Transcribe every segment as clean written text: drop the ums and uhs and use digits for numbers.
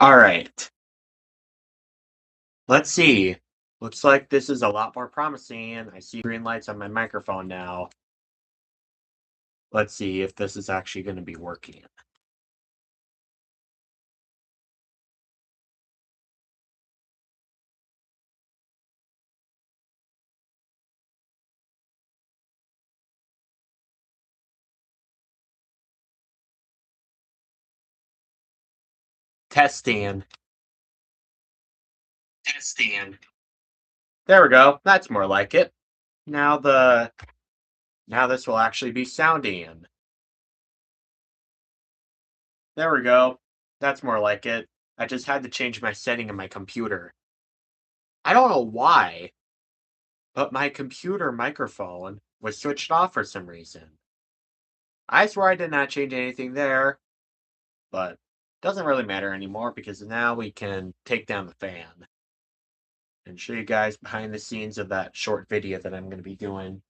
All right. Let's see. Looks like this is a lot more promising. I see green lights on my microphone now. Let's see if this is actually going to be working. Testing. Testing. There we go. That's more like it. Now now this will actually be sounding. There we go. That's more like it. I just had to change my setting in my computer. I don't know why, but my computer microphone was switched off for some reason. I swear I did not change anything there, but doesn't really matter anymore because now we can take down the fan and show you guys behind the scenes of that short video that I'm going to be doing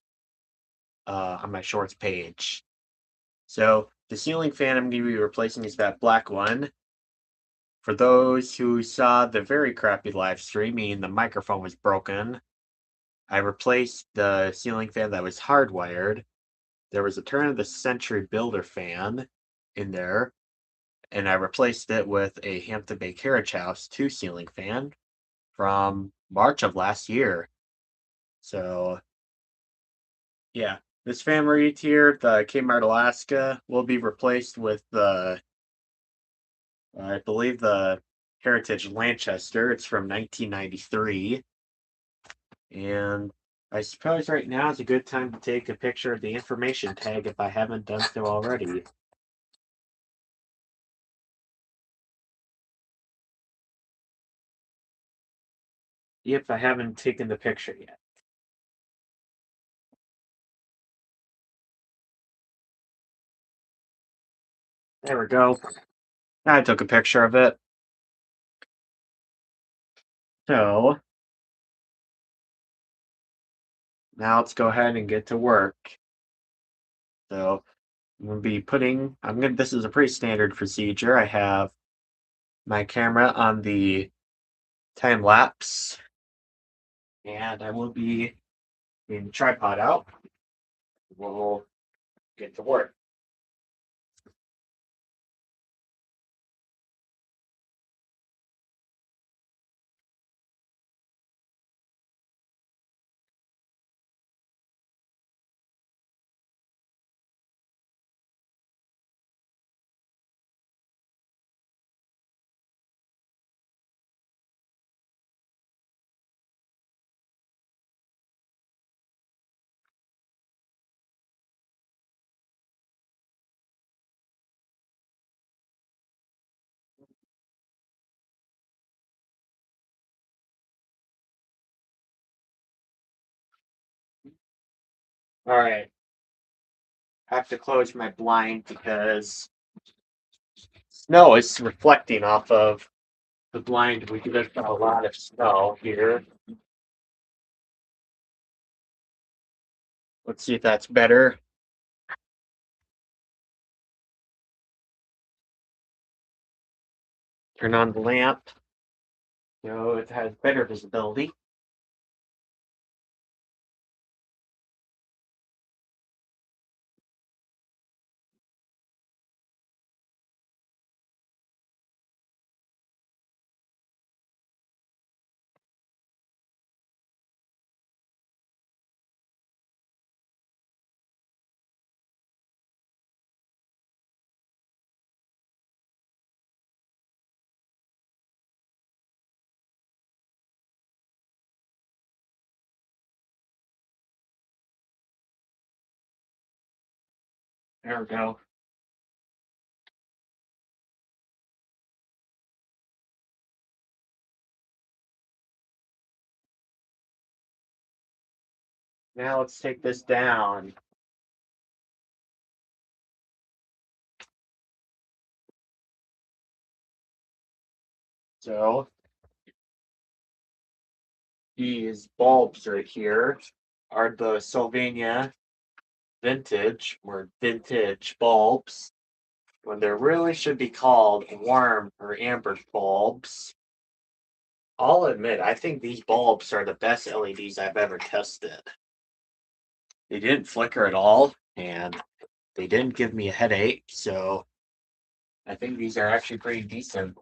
on my shorts page. So the ceiling fan I'm going to be replacing is that black one. For those who saw the very crappy live stream, meaning the microphone was broken, I replaced the ceiling fan that was hardwired. There was a turn of the century builder fan in there, and I replaced it with a Hampton Bay Carriage House 2 ceiling fan from March of last year. So, yeah, this fan right here, the Kmart Alaska, will be replaced with I believe, the Heritage Lanchester. It's from 1993. And I suppose right now is a good time to take a picture of the information tag if I haven't done so already. If I haven't taken the picture yet. There we go. I took a picture of it. So now let's go ahead and get to work. So I'm gonna be putting this is a pretty standard procedure. I have my camera on the time lapse and I will be getting the tripod out. We'll get to work. All right. I have to close my blind because snow is reflecting off of the blind. We get a lot of snow here. Let's see if that's better. Turn on the lamp. So it has better visibility. There we go. Now let's take this down. So these bulbs right here are the Sylvania vintage bulbs. when there really should be called warm or amber bulbs. I'll admit, I think these bulbs are the best LEDs I've ever tested. They didn't flicker at all, and they didn't give me a headache, so I think these are actually pretty decent.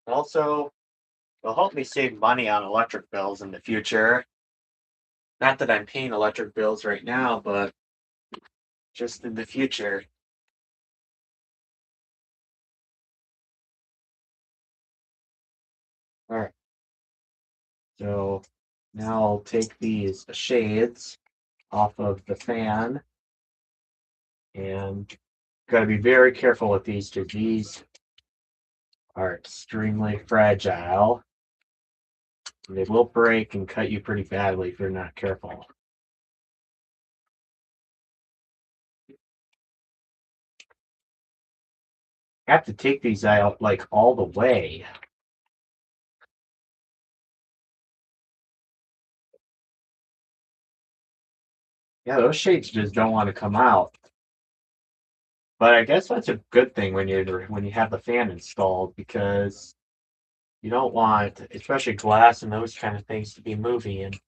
Also, they'll help me save money on electric bills in the future. Not that I'm paying electric bills right now, but just in the future. All right. So now I'll take these shades off of the fan and got to be very careful with these because these are extremely fragile. They will break and cut you pretty badly if you're not careful. I have to take these out like all the way. Yeah, those shades just don't want to come out. But I guess that's a good thing when you have the fan installed because you don't want, especially glass and those kind of things, to be moving.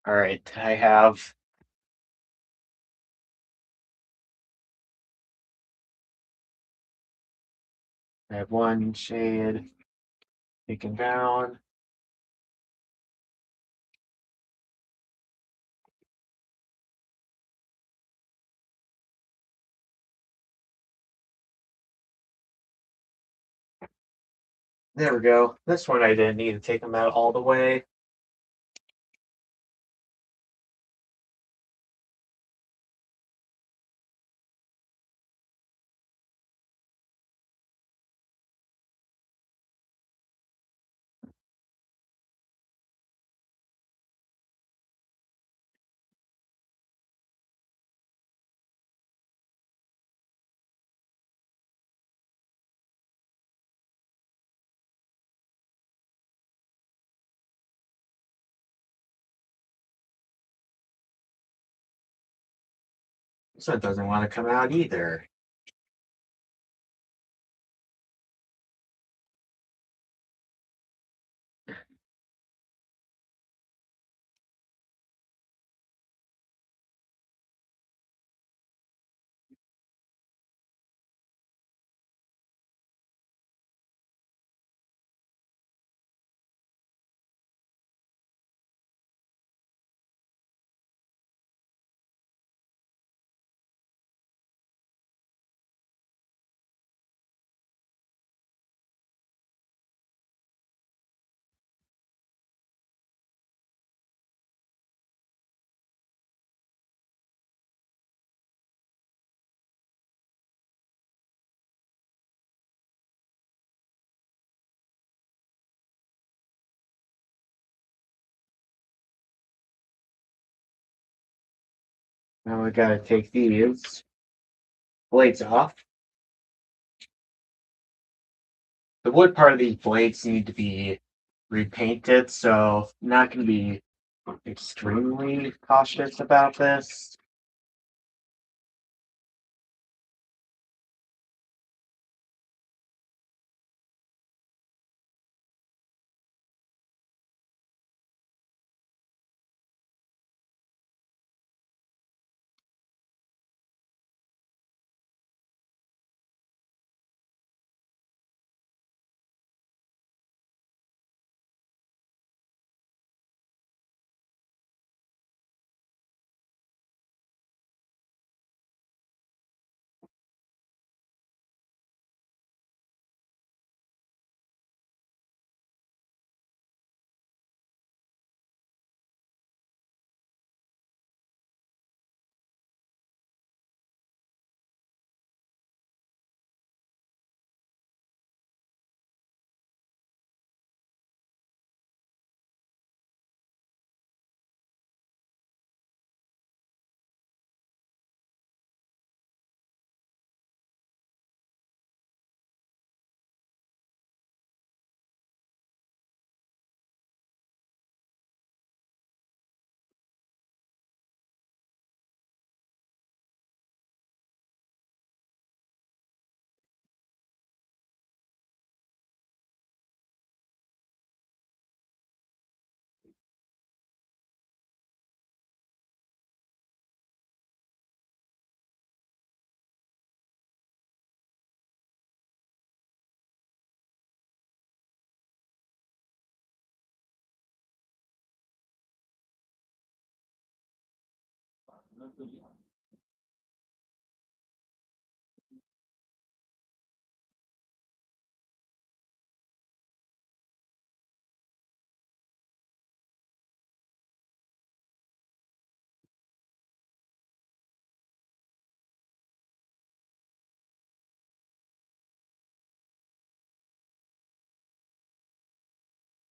All right, I have one shade taken down. There we go. This one I didn't need to take them out all the way. This one doesn't want to come out either. Now we gotta take these blades off. The wood part of these blades need to be repainted, so I'm not going to be extremely cautious about this.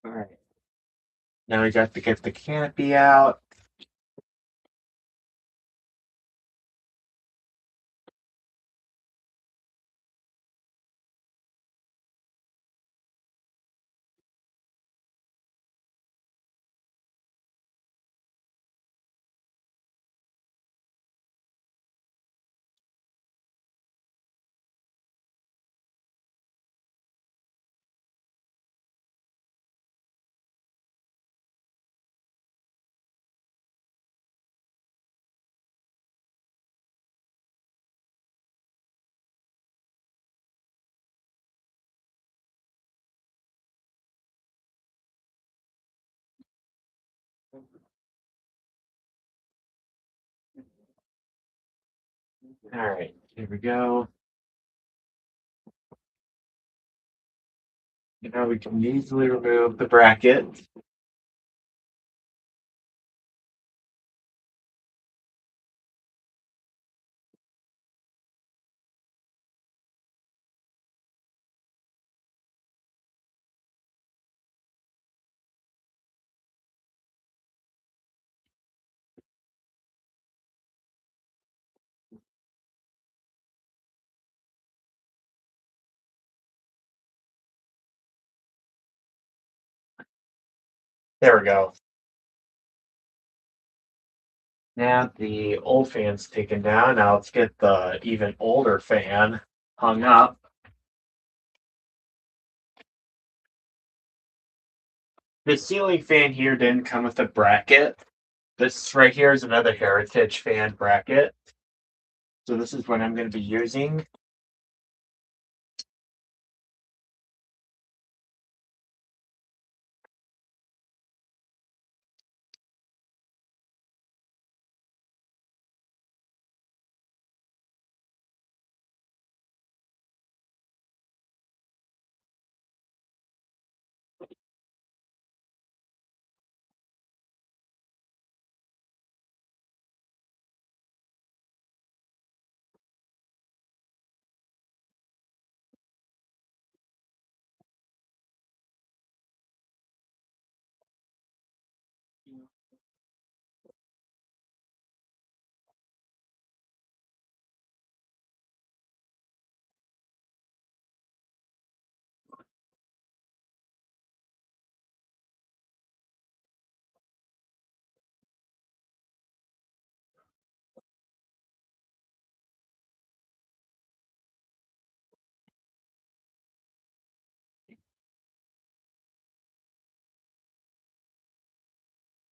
All right. Now we got to get the canopy out. All right, here we go. And now we can easily remove the bracket. There we go. Now the old fan's taken down. Now let's get the even older fan hung up. The ceiling fan here didn't come with a bracket. This right here is another Heritage fan bracket. So this is what I'm going to be using.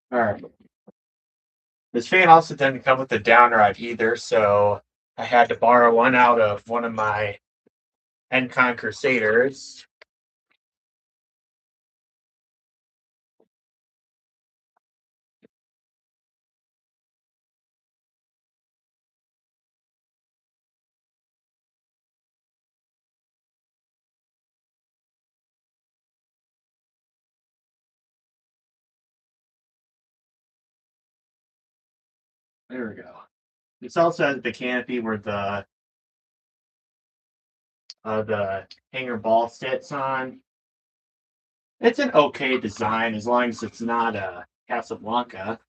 All right. This fan also didn't come with a down rod either, so I had to borrow one out of one of my Encon Crusaders. There we go. This also has the canopy where the hanger ball sits on. It's an okay design as long as it's not a Casablanca.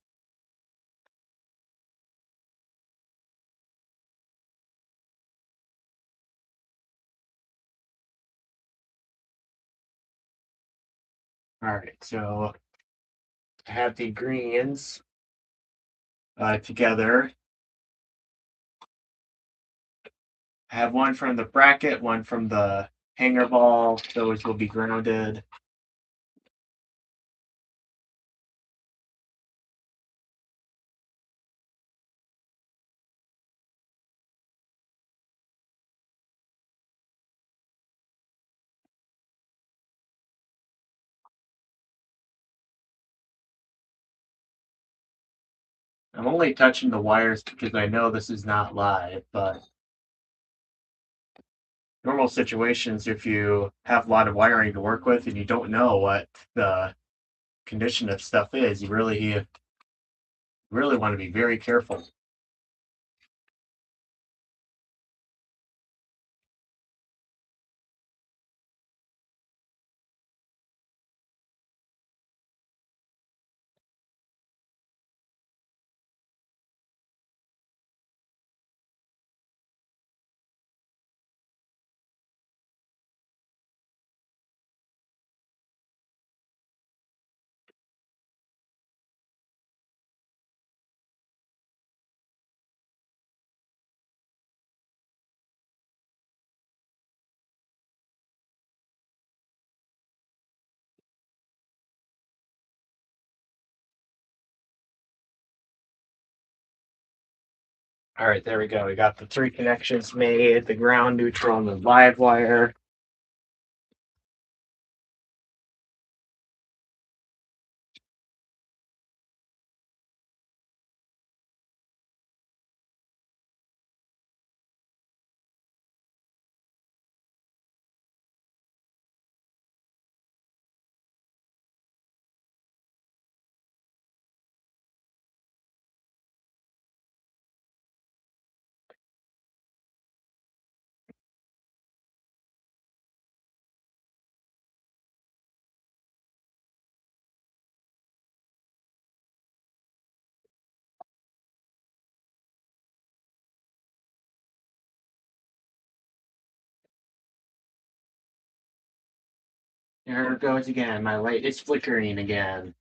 All right, so I have the greens together. I have one from the bracket, one from the hanger ball. Those will be grounded. I'm only touching the wires because I know this is not live, but normal situations, if you have a lot of wiring to work with and you don't know what the condition of stuff is, you really want to be very careful. All right, there we go. We got the three connections made, the ground, neutral, and the live wire. There it goes again. My light is flickering again.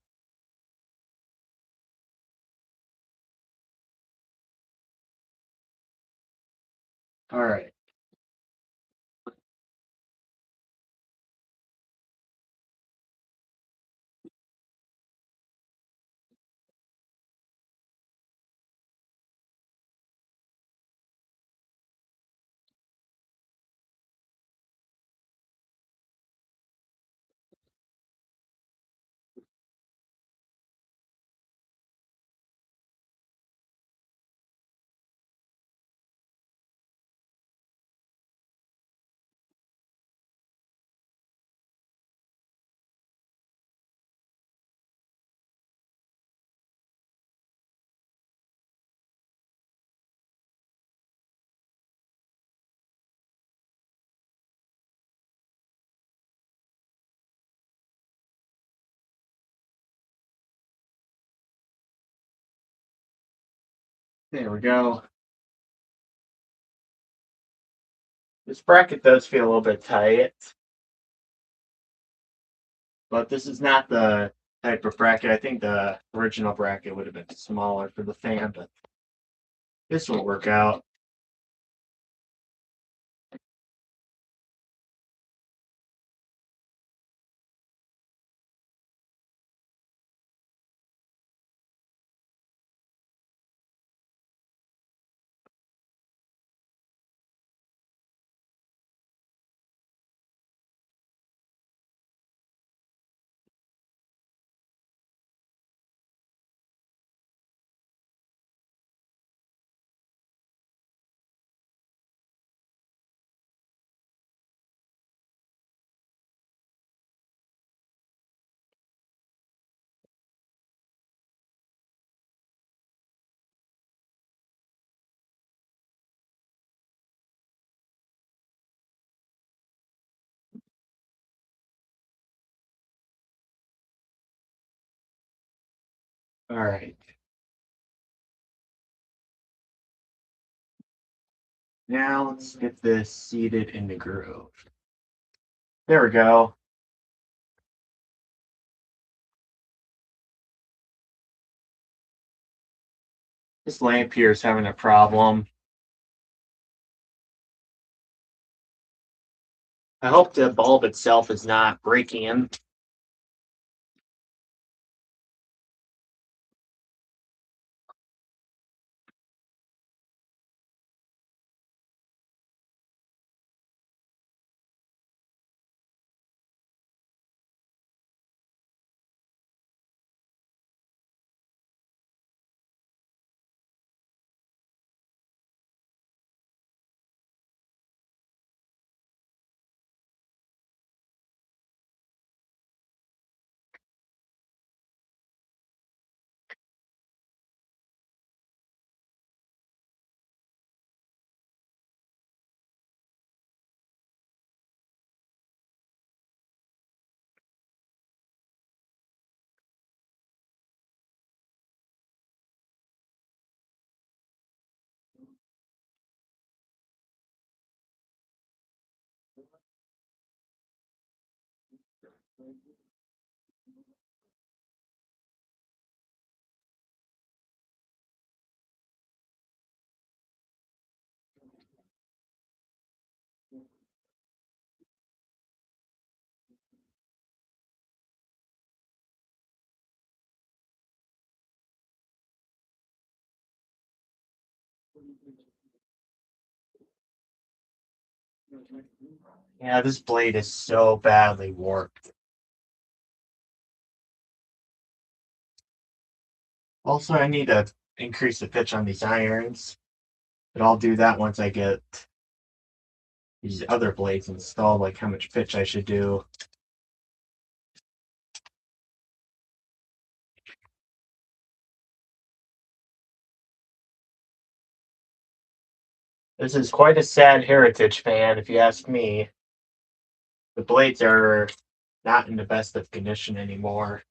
All right. There we go. This bracket does feel a little bit tight, but this is not the type of bracket. I think the original bracket would have been smaller for the fan, but this will work out. All right. Now let's get this seated in the groove. There we go. This lamp here is having a problem. I hope the bulb itself is not breaking. Yeah, this blade is so badly warped. Also, I need to increase the pitch on these irons, but I'll do that once I get these other blades installed, like how much pitch I should do. This is quite a sad heritage fan, if you ask me. The blades are not in the best of condition anymore.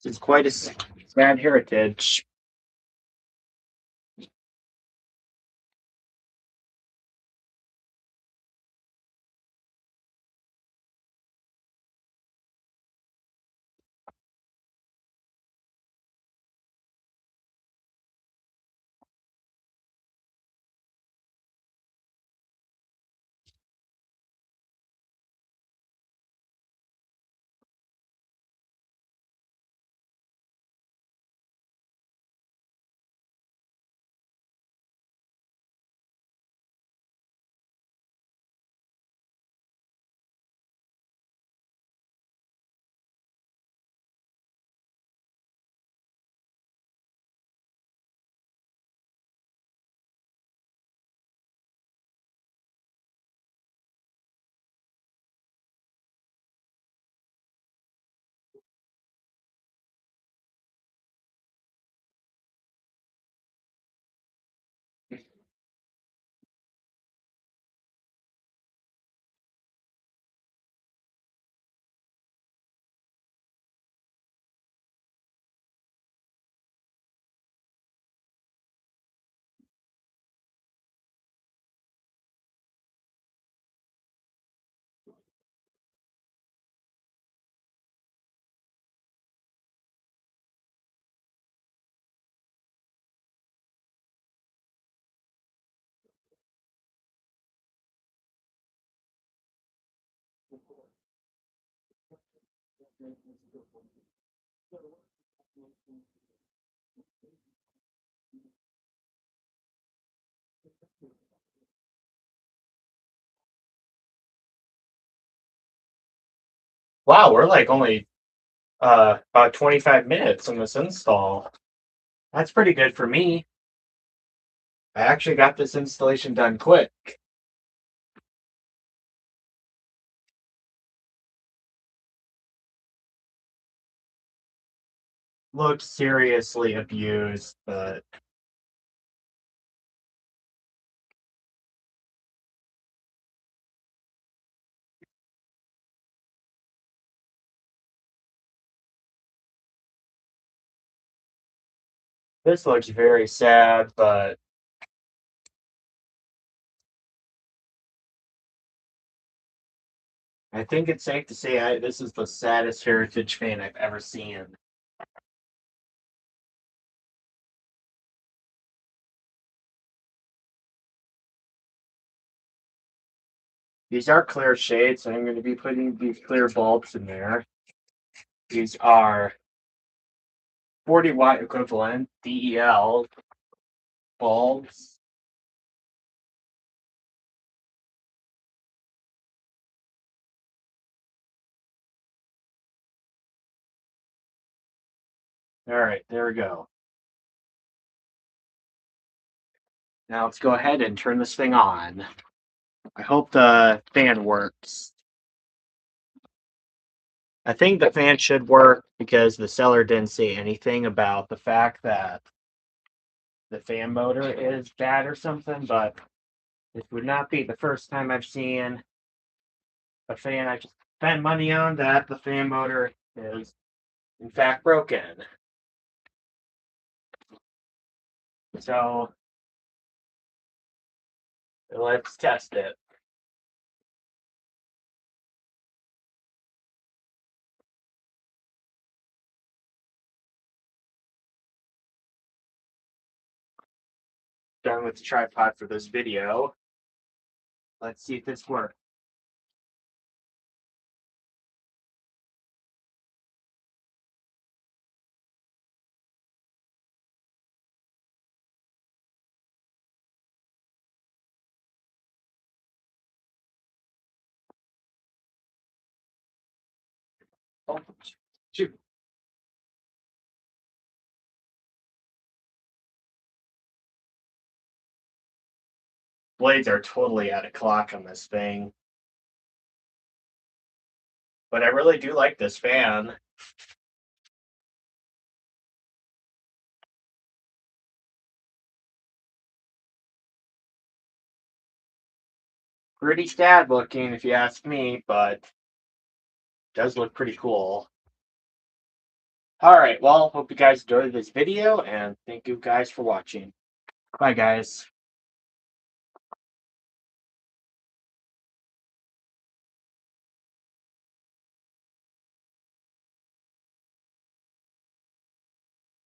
This is quite a sad heritage. Wow, we're like only about 25 minutes on this install. That's pretty good for me. I actually got this installation done quick. Looked seriously abused, but this looks very sad, but I think it's safe to say this is the saddest Heritage fan I've ever seen. These are clear shades, so I'm going to be putting these clear bulbs in there. These are 40-watt equivalent DEL bulbs. All right, there we go. Now let's go ahead and turn this thing on. I hope the fan works. I think the fan should work because the seller didn't say anything about the fact that the fan motor is bad or something, but this would not be the first time I've seen a fan I just spent money on that the fan motor is in fact broken. So let's test it. Done with the tripod for this video. Let's see if this works. Oh, shoot. Blades are totally out of clock on this thing. But I really do like this fan. Pretty sad looking if you ask me, but does look pretty cool. Alright, well, hope you guys enjoyed this video, and thank you guys for watching. Bye, guys.